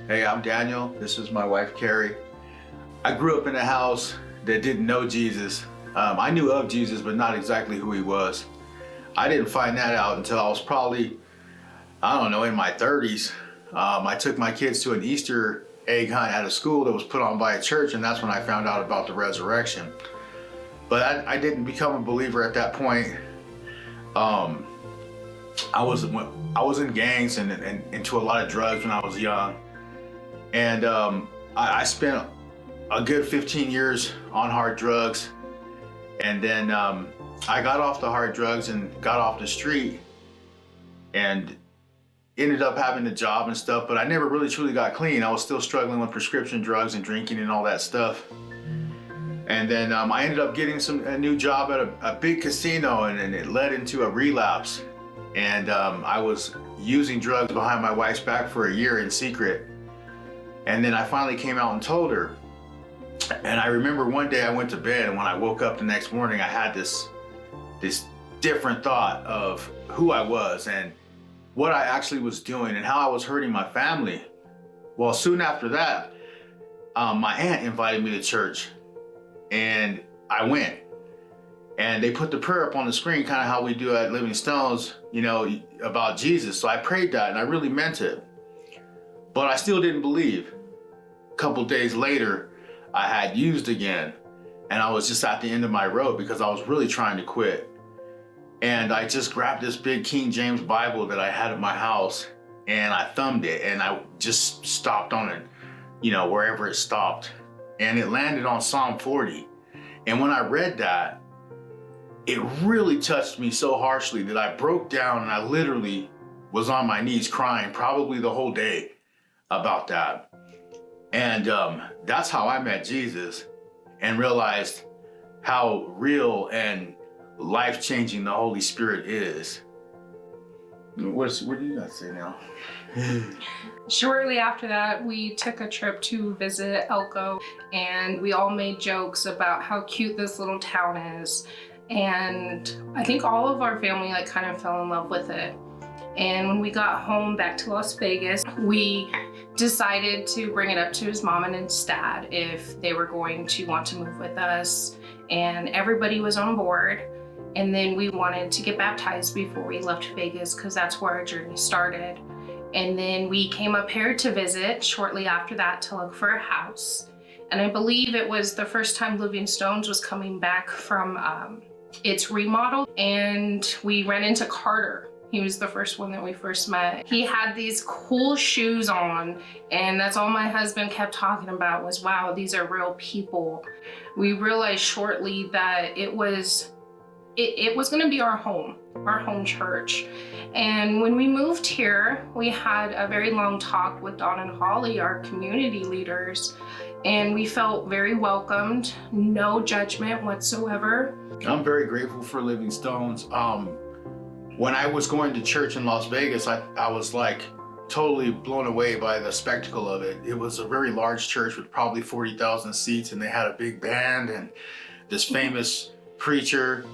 Hey, I'm Daniel. This is my wife, Carrie. I grew up in a house that didn't know Jesus. I knew of Jesus, but not exactly who he was. I didn't find that out until I was probably, I don't know, in my 30s. I took my kids to an Easter egg hunt at a school that was put on by a church, and that's when I found out about the resurrection. But I didn't become a believer at that point. I was in gangs and into a lot of drugs when I was young. And I spent a good 15 years on hard drugs. And then I got off the hard drugs and got off the street and ended up having a job and stuff, but I never really truly got clean. I was still struggling with prescription drugs and drinking and all that stuff. And then I ended up getting a new job at a big casino, and it led into a relapse. And I was using drugs behind my wife's back for a year in secret. And then I finally came out and told her. And I remember one day I went to bed, and when I woke up the next morning, I had this different thought of who I was and what I actually was doing and how I was hurting my family. Well, soon after that, my aunt invited me to church, and I went. And they put the prayer up on the screen, kind of how we do at Living Stones, about Jesus. So I prayed that, and I really meant it. But I still didn't believe. A couple days later, I had used again, and I was just at the end of my rope because I was really trying to quit. And I just grabbed this big King James Bible that I had at my house, and I thumbed it, and I just stopped on it, wherever it stopped. And it landed on Psalm 40. And when I read that, it really touched me so harshly that I broke down, and I literally was on my knees crying probably the whole day about that. And that's how I met Jesus and realized how real and life-changing the Holy Spirit is. What do you guys say now? Shortly after that, we took a trip to visit Elko, and we all made jokes about how cute this little town is. And I think all of our family kind of fell in love with it. And when we got home back to Las Vegas, we decided to bring it up to his mom and his dad if they were going to want to move with us. And everybody was on board. And then we wanted to get baptized before we left Vegas because that's where our journey started. And then we came up here to visit shortly after that to look for a house. And I believe it was the first time Living Stones was coming back from its remodel. And we ran into Carter. He was the first one that we first met. He had these cool shoes on, and that's all my husband kept talking about was, wow, these are real people. We realized shortly that it was gonna be our home church. And when we moved here, we had a very long talk with Don and Holly, our community leaders, and we felt very welcomed, no judgment whatsoever. I'm very grateful for Living Stones. When I was going to church in Las Vegas, I was totally blown away by the spectacle of it. It was a very large church with probably 40,000 seats, and they had a big band and this famous preacher,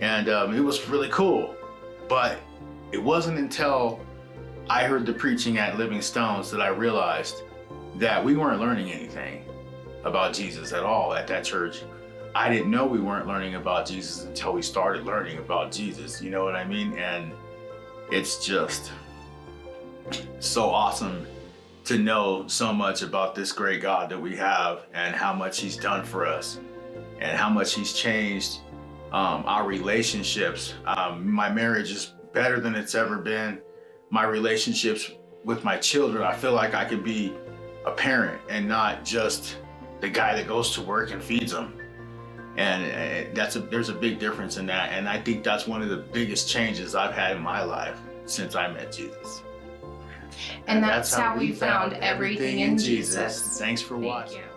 and it was really cool. But it wasn't until I heard the preaching at Living Stones that I realized that we weren't learning anything about Jesus at all at that church. I didn't know we weren't learning about Jesus until we started learning about Jesus, you know what I mean? And it's just so awesome to know so much about this great God that we have and how much he's done for us and how much he's changed our relationships. My marriage is better than it's ever been. My relationships with my children, I feel like I could be a parent and not just the guy that goes to work and feeds them. And there's a big difference in that. And I think that's one of the biggest changes I've had in my life since I met Jesus. And that's how we found everything in Jesus. Thanks for watching. Thank you.